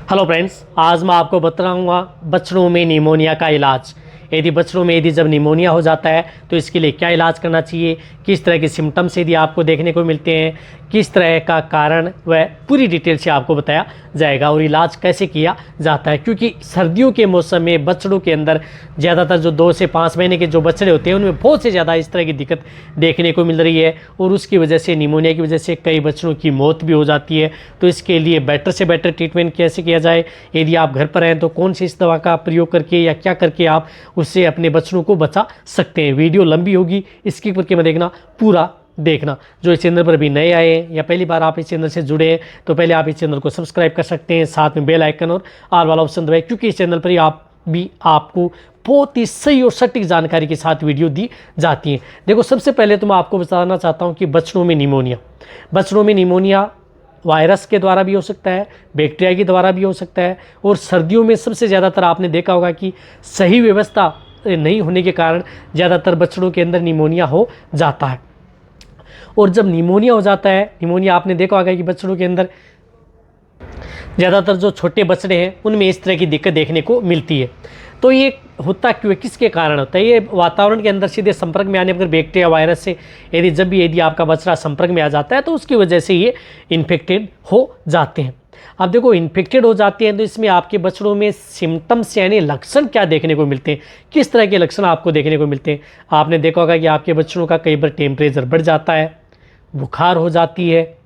Hello friends, आज मैं आपको बताऊंगा बछड़ों में निमोनिया का इलाज। यदि बछड़ों में जब निमोनिया हो जाता है तो इसके लिए क्या इलाज करना चाहिए, किस तरह के सिम्टम्स यदि आपको देखने को मिलते हैं, किस तरह का कारण, वह पूरी डिटेल से आपको बताया जाएगा और इलाज कैसे किया जाता है। क्योंकि सर्दियों के मौसम में बछड़ों के अंदर ज़्यादातर जो 2 से 5 महीने के जो बछड़े होते हैं उनमें बहुत से ज़्यादा इस तरह की दिक्कत देखने को मिल रही है और उसकी वजह से, निमोनिया की वजह से कई बछड़ों की मौत भी हो जाती है। तो इसके लिए बेटर से बेटर ट्रीटमेंट कैसे किया जाए, यदि आप घर पर हैं तो कौन सी इस दवा का प्रयोग करके या क्या करके आप उससे अपने बछड़ों को बचा सकते हैं। वीडियो लंबी होगी, स्किप करके मत देखना, पूरा देखना। जो इस चैनल पर भी नए आए हैं या पहली बार आप इस चैनल से जुड़े हैं तो पहले आप इस चैनल को सब्सक्राइब कर सकते हैं, साथ में बेल आइकन और ऑल वाला ऑप्शन दबाएं, क्योंकि इस चैनल पर ही आपको बहुत ही सही और सटीक जानकारी के साथ वीडियो दी जाती है। देखो, सबसे पहले तो मैं आपको बताना चाहता हूँ कि बछड़ों में निमोनिया वायरस के द्वारा भी हो सकता है, बैक्टीरिया के द्वारा भी हो सकता है और सर्दियों में सबसे ज़्यादातर आपने देखा होगा कि सही व्यवस्था नहीं होने के कारण ज़्यादातर बछड़ों के अंदर निमोनिया हो जाता है। और जब निमोनिया हो जाता है, निमोनिया आपने देखा होगा कि बछड़ों के अंदर ज़्यादातर जो छोटे बछड़े हैं उनमें इस तरह की दिक्कत देखने को मिलती है। तो ये होता क्यों है, किसके कारण होता है? ये वातावरण के अंदर सीधे संपर्क में आने पर बैक्टीरिया वायरस से यदि आपका बछड़ा संपर्क में आ जाता है तो उसकी वजह से ये इन्फेक्टेड हो जाते हैं। अब देखो, इन्फेक्टेड हो जाते हैं तो इसमें आपके बछड़ों में सिम्टम्स यानी लक्षण क्या देखने को मिलते हैं, किस तरह के लक्षण आपको देखने को मिलते हैं। आपने देखा होगा कि आपके बछड़ों का कई बार टेम्परेचर बढ़ जाता है, बुखार हो जाती है,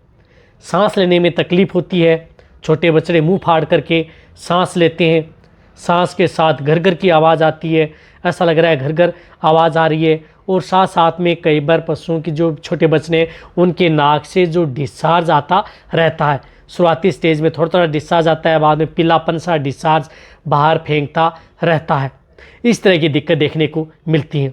सांस लेने में तकलीफ़ होती है, छोटे बछड़े मुंह फाड़ करके सांस लेते हैं, सांस के साथ घर घर की आवाज़ आती है, ऐसा लग रहा है घर घर आवाज़ आ रही है। और साथ साथ में कई बार पशुओं की जो छोटे बछड़े हैं उनके नाक से जो डिस्चार्ज आता रहता है, शुरुआती स्टेज में थोड़ा थोड़ा डिस्चार्ज आता है, बाद में पीलापन सा डिस्चार्ज बाहर फेंकता रहता है। इस तरह की दिक्कत देखने को मिलती है।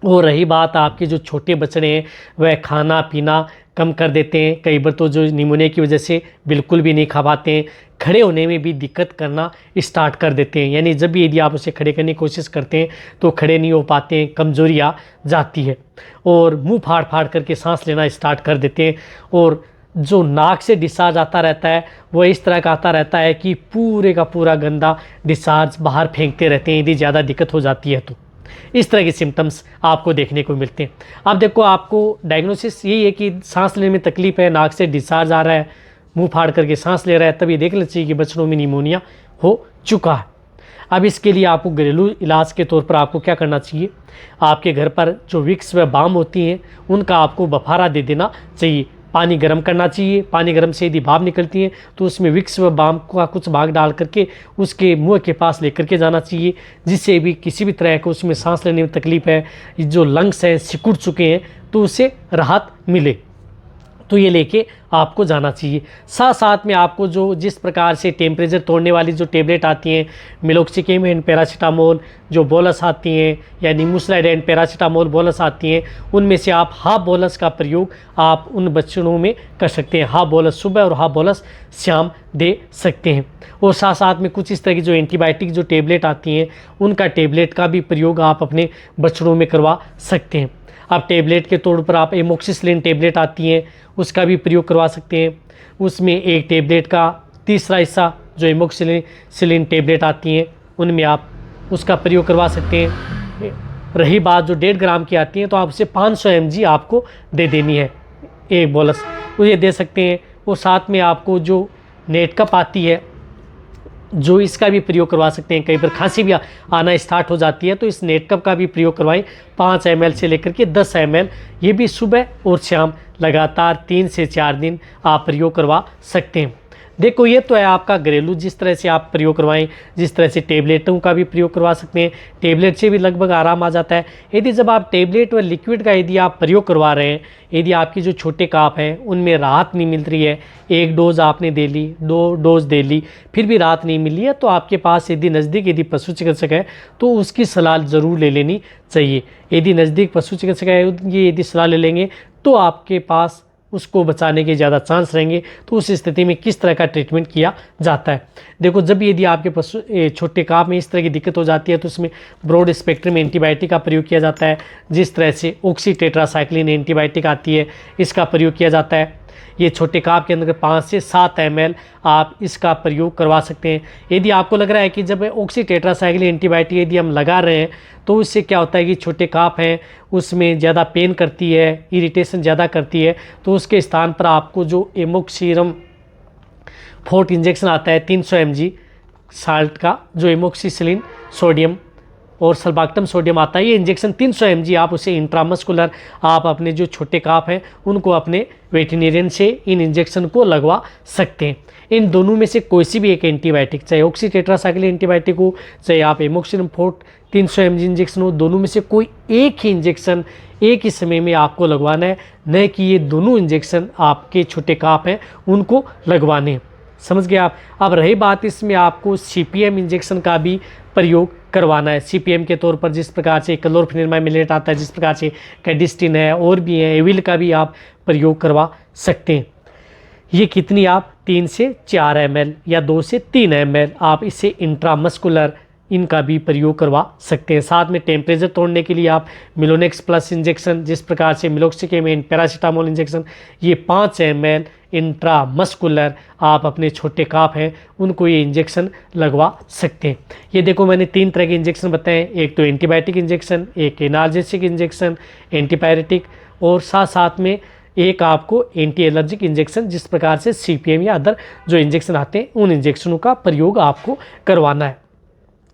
और रही बात आपके जो छोटे बछड़े हैं वह खाना पीना कम कर देते हैं, कई बार तो जो निमोनिया की वजह से बिल्कुल भी नहीं खा पाते हैं, खड़े होने में भी दिक्कत करना स्टार्ट कर देते हैं। यानी जब भी यदि आप उसे खड़े करने की कोशिश करते हैं तो खड़े नहीं हो पाते हैं, कमजोरी आ जाती है और मुंह फाड़ फाड़ करके सांस लेना स्टार्ट कर देते हैं। और जो नाक से डिस्चार्ज आता रहता है वह इस तरह का आता रहता है कि पूरे का पूरा गंदा डिस्चार्ज बाहर फेंकते रहते हैं यदि ज़्यादा दिक्कत हो जाती है तो। इस तरह के सिम्टम्स आपको देखने को मिलते हैं। अब देखो, आपको डायग्नोसिस यही है कि सांस लेने में तकलीफ है, नाक से डिस्चार्ज आ रहा है, मुंह फाड़ करके सांस ले रहा है, तब ये देख लेना चाहिए कि बछड़ों में निमोनिया हो चुका है। अब इसके लिए आपको घरेलू इलाज के तौर पर आपको क्या करना चाहिए, आपके घर पर जो विक्स व बाम होती हैं उनका आपको बफारा दे देना चाहिए। पानी गर्म करना चाहिए, पानी गर्म से यदि भाप निकलती है तो उसमें विक्स व बाम का कुछ भाग डाल करके उसके मुंह के पास लेकर के जाना चाहिए, जिससे भी किसी भी तरह का उसमें सांस लेने में तकलीफ है, जो लंग्स हैं सिकुड़ चुके हैं, तो उसे राहत मिले, तो ये लेके आपको जाना चाहिए। साथ साथ में आपको जो जिस प्रकार से टेम्परेचर तोड़ने वाली जो टेबलेट आती हैं, मेलोक्सिकिम एंड पैरासीटामोल जो बोलस आती हैं, या निमोसलाइड एंड पैरासीटामोल बोलस आती हैं, उनमें से आप हाफ बोलस का प्रयोग आप उन बच्चों में कर सकते हैं। हाफ बोलस सुबह और हाफ बोलस शाम दे सकते हैं। और साथ साथ में कुछ इस तरह की जो एंटीबायोटिक जो टेबलेट आती हैं उनका टेबलेट का भी प्रयोग आप अपने बछड़ों में करवा सकते हैं। अब टेबलेट के तौर पर आप एमोक्सिसिलिन टेबलेट आती हैं उसका भी प्रयोग करवा सकते हैं। उसमें एक टेबलेट का तीसरा हिस्सा जो एमोक्सिसिलिन टेबलेट आती हैं उनमें आप उसका प्रयोग करवा सकते हैं। रही बात जो 1.5 ग्राम की आती हैं तो आप उसे 500 mg आपको दे देनी है, एक बोलस उसे दे सकते हैं। और साथ में आपको जो नेट कप आती है जो इसका भी प्रयोग करवा सकते हैं। कई बार खांसी भी आना स्टार्ट हो जाती है तो इस नेट कप का भी प्रयोग करवाएं, 5 ml से लेकर के 10 ml, ये भी सुबह और शाम लगातार 3 से 4 दिन आप प्रयोग करवा सकते हैं। देखो, ये तो है आपका घरेलू जिस तरह से आप प्रयोग करवाएं, जिस तरह से टेबलेटों का भी प्रयोग करवा सकते हैं, टेबलेट से भी लगभग आराम आ जाता है। यदि जब आप टेबलेट व लिक्विड का यदि आप प्रयोग करवा रहे हैं, यदि आपकी जो छोटे काप हैं उनमें राहत नहीं मिल रही है, 1 डोज आपने दे ली, 2 डोज दे ली, फिर भी राहत नहीं मिली है, तो आपके पास यदि नज़दीक यदि पशु चिकित्सक है तो उसकी सलाह ज़रूर ले लेनी चाहिए। यदि नज़दीक पशु चिकित्सक है ये यदि सलाह ले लेंगे तो आपके पास उसको बचाने के ज़्यादा चांस रहेंगे। तो उस स्थिति में किस तरह का ट्रीटमेंट किया जाता है, देखो, जब यदि आपके पशु छोटे काप में इस तरह की दिक्कत हो जाती है तो उसमें ब्रॉड स्पेक्ट्रम एंटीबायोटिक का प्रयोग किया जाता है। जिस तरह से ऑक्सी टेट्रासाइक्लिन एंटीबायोटिक आती है इसका प्रयोग किया जाता है। ये छोटे काप के अंदर 5 से 7 ml आप इसका प्रयोग करवा सकते हैं। यदि आपको लग रहा है कि जब ऑक्सी टेट्रासाइक्लिन एंटीबायोटिक यदि हम लगा रहे हैं तो उससे क्या होता है कि छोटे काप हैं उसमें ज़्यादा पेन करती है, इरिटेशन ज़्यादा करती है, तो उसके स्थान पर आपको जो एमोक्सिरम फोर्ट इंजेक्शन आता है 300 mg साल्ट का, जो एमोक्सिसिलिन सोडियम और सल्बाक्टम सोडियम आता है, ये इंजेक्शन 300 mg आप उसे इंट्रामस्कुलर आप अपने जो छोटे काप हैं उनको अपने वेटरनरियन से इन इंजेक्शन को लगवा सकते हैं। इन दोनों में से कोई सी भी एक एंटीबायोटिक, चाहे ऑक्सी टेट्रासाइक्लिन एंटीबायोटिक हो, चाहे आप एमोक्सिलिन फोर्ट 300 mg इंजेक्शन हो, दोनों में से कोई एक ही इंजेक्शन एक ही समय में आपको लगवाना है, न कि ये दोनों इंजेक्शन आपके छोटे काप हैं उनको लगवाने हैं। समझ गए आप। अब रही बात इसमें आपको CPM इंजेक्शन का भी प्रयोग करवाना है। CPM के तौर पर जिस प्रकार से क्लोरफेनिरामाइड मिलेट आता है, जिस प्रकार से कैडिस्टिन है और भी है, एविल का भी आप प्रयोग करवा सकते हैं। ये कितनी आप 3 से 4 ml या 2 से 3 ml आप इसे इंट्रामस्कुलर इनका भी प्रयोग करवा सकते हैं। साथ में टेम्परेचर तोड़ने के लिए आप मिलोनेक्स प्लस इंजेक्शन, जिस प्रकार से मिलोक्सिकेमिन, पैरासीटामोल इंजेक्शन, ये 5 ml इंट्रामस्कुलर आप अपने छोटे काप हैं उनको ये इंजेक्शन लगवा सकते हैं। ये देखो मैंने 3 तरह के इंजेक्शन बताए, एक तो एंटीबायोटिक इंजेक्शन, एक एनाल्जेसिक इंजेक्शन, एंटीपायरेटिक, और साथ साथ में एक आपको एंटी एलर्जिक इंजेक्शन, जिस प्रकार से CPM या अदर जो इंजेक्शन आते हैं उन इंजेक्शनों का प्रयोग आपको करवाना है।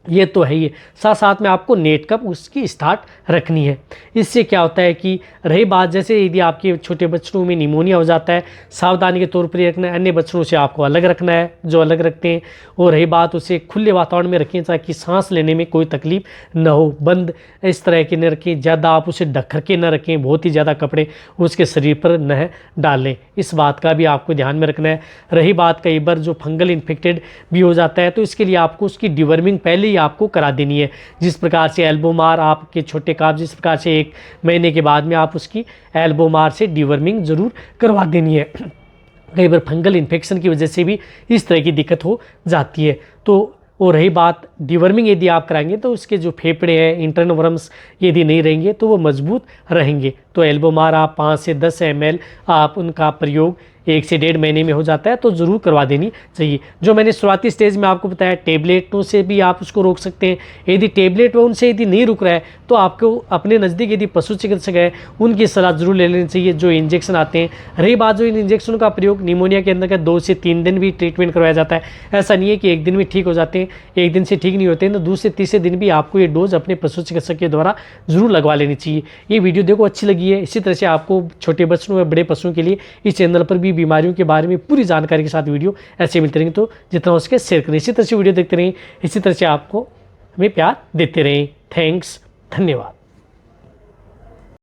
ये तो है ही, साथ साथ में आपको नेट कप उसकी स्टार्ट रखनी है। इससे क्या होता है कि रही बात, जैसे यदि आपके छोटे बच्चों में निमोनिया हो जाता है, सावधानी के तौर पर रखना है, अन्य बच्चों से आपको अलग रखना है जो अलग रखते हैं, और रही बात उसे खुले वातावरण में रखें ताकि सांस लेने में कोई तकलीफ न हो, बंद इस तरह के न रखें, ज़्यादा आप उसे ढक करके न रखें, बहुत ही ज़्यादा कपड़े उसके शरीर पर न डालें, इस बात का भी आपको ध्यान में रखना है। रही बात कई बार जो फंगल इन्फेक्टेड भी हो जाता है तो इसके लिए आपको उसकी डिवर्मिंग पहले ही आपको करा देनी है, जिस प्रकार से एल्बोमार आपके छोटे काप, जिस प्रकार से 1 महीने के बाद में आप उसकी एल्बोमार से डिवर्मिंग ज़रूर करवा देनी है। कई बार फंगल इन्फेक्शन की वजह से भी इस तरह की दिक्कत हो जाती है। तो और रही बात डिवर्मिंग यदि आप कराएंगे तो उसके जो फेफड़े हैं, इंटरनल वर्म्स यदि नहीं रहेंगे तो वो मजबूत रहेंगे। तो एल्बोमार आप 5 से 10 ml आप उनका प्रयोग 1 से 1.5 महीने में हो जाता है तो ज़रूर करवा देनी चाहिए। जो मैंने शुरुआती स्टेज में आपको बताया, टेबलेटों से भी आप उसको रोक सकते हैं। यदि टेबलेट व उनसे यदि नहीं रुक रहा है तो आपको अपने नज़दीक यदि पशु चिकित्सक है उनकी सलाह ज़रूर ले लेनी चाहिए, जो इंजेक्शन आते हैं। रही बात जो इन इंजेक्शनों का प्रयोग निमोनिया के अंदर का 2 से 3 दिन भी ट्रीटमेंट करवाया जाता है। ऐसा नहीं है कि 1 दिन में ठीक हो जाते हैं, 1 दिन से ठीक नहीं होते हैं, तो दूसरे तीसरे दिन भी आपको ये डोज अपने पशु चिकित्सक के द्वारा ज़रूर लगवा लेनी चाहिए। ये वीडियो देखो अच्छी लगी है, इसी तरह से आपको छोटे बच्चों व बड़े पशुओं के लिए इस चैनल पर भी बीमारियों के बारे में पूरी जानकारी के साथ वीडियो ऐसे मिलते रहेंगे, तो जितना हो सके शेयर करें। इसी तरह से वीडियो देखते रहें, इसी तरह से आपको हमें प्यार देते रहें। थैंक्स, धन्यवाद।